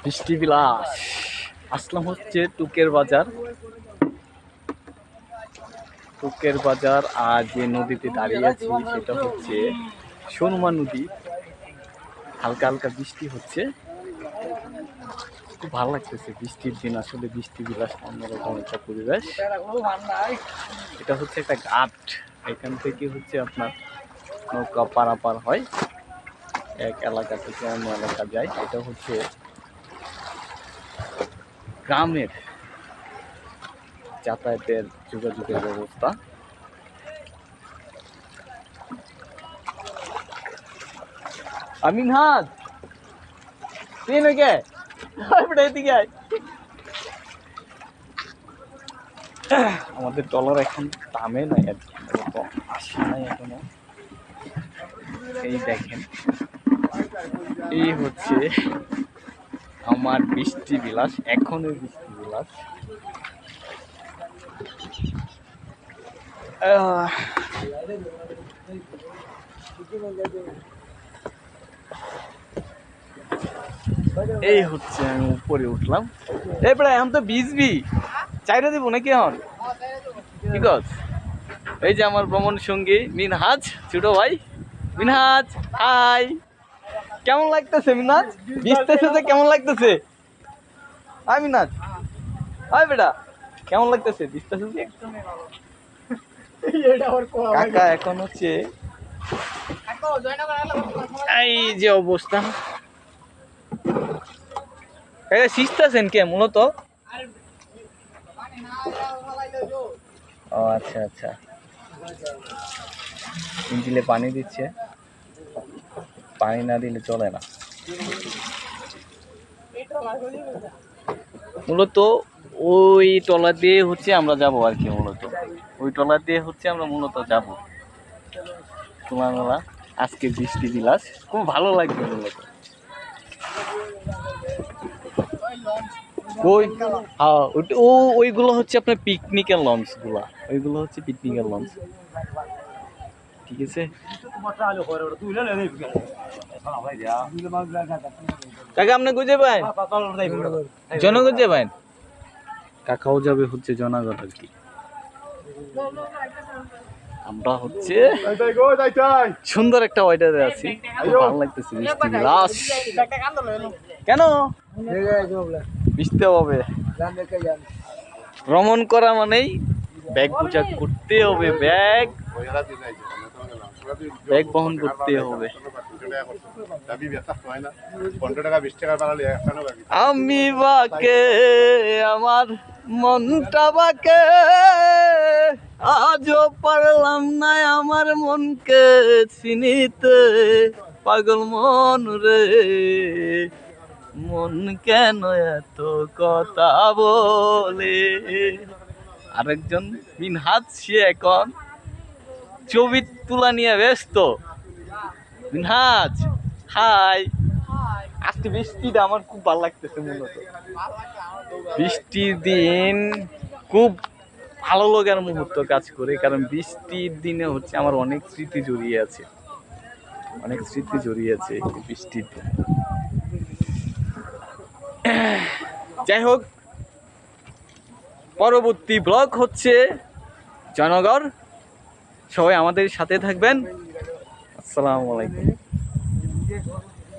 বৃষ্টি বিলাস আসলাম হচ্ছে টুকের বাজার। টুকের বাজার আর যে নদীতে দাঁড়িয়ে আছি সেটা হচ্ছে সুরমা নদী। হালকা হালকা বৃষ্টি হচ্ছে, খুব ভালো লাগতেছে বৃষ্টির দিন। আসলে বৃষ্টি বিলাস অন্যরকম একটা পরিবেশ। এটা হচ্ছে একটা ঘাট, এখান থেকে হচ্ছে আপনার নৌকা পারাপার হয়, এক এলাকা থেকে অন্য এলাকা যায়। এটা হচ্ছে গ্রামের যাতায়াতের যোগাযোগের ব্যবস্থা। আমিনহাজ আমাদের ট্রলার এখন দামে নাই আর কি, আসে নাই এখনো। এই দেখেন, এই হচ্ছে আমার বৃষ্টি বিলাস, এখনো বৃষ্টি বিলাস। এই হচ্ছে আমি উপরে উঠলাম। এই প্রায় এখন তো ভিজবি, চাইরা দিব নাকি এখন? কি কস? এই যে আমার ভ্রমণ সঙ্গী মিনহাজ, ছোট ভাই মিনহাজ। হাই, কেমন লাগতেছে মিনহাজ? ভিজতেছে যে কেমন লাগতেছে? হাই মিনহাজ, হাই বেটা, কেমন লাগতেছে ভিজতেছে যে? কাকা এখন হচ্ছে এই যে অবস্থা। সিস্তাছেন কে মূলত? ও আচ্ছা আচ্ছা, ইঞ্জিলে পানি দিচ্ছে, পানি না দিলে চলে না। মূলত ওই টলা দিয়ে হচ্ছে আমরা যাব আর কি, মূলত ওই টলা দিয়ে হচ্ছে আমরা মূলত যাব খোলামেলা। আজকে বৃষ্টি বিলাস খুব ভালো লাগবে মূলত। ওই হ্যাঁ, ওইগুলো হচ্ছে আপনার পিকনিকের লঞ্চ গুলা, ওইগুলো হচ্ছে পিকনিকের লঞ্চ। ঠিক আছে কাকা, আপনি গুজে পাই জনগঞ্জে পাইন, কাকাও যাবে হচ্ছে জনাগঞ্জ আর কি। আমরা হচ্ছে সুন্দর একটা ওয়েদারে আছি, ভালো লাগতেছে বৃষ্টি বিলাস। কেন বৃষ্টি হবে? ভ্রমণ করা মানেই ব্যাগ পূজা করতে হবে, ব্যাগ বহন করতে হবে। আমি বাকে আমার মনটা বাকে, আজও পারলাম না আমার মনকে চিনিতে। পাগল মন রে, মন কেন এত কথা বলে? আরেকজন মিনহাজ, সে এখন ছবি তোলা নিয়ে ব্যস্ত। মিনহাজ হাই, আজকে বৃষ্টিটা আমার খুব ভালো লাগতেছে। মূলত বৃষ্টির দিন খুব ভালো লাগার মুহূর্ত কাজ করে, কারণ বৃষ্টির দিনে হচ্ছে আমার অনেক স্মৃতি জড়িয়ে আছে, অনেক স্মৃতি জড়িয়ে আছে বৃষ্টির দিনে। যাই হোক, পরবর্তী ব্লগ হচ্ছে জয়নগর। সবাই আমাদের সাথে থাকবেন। আসসালামু আলাইকুম।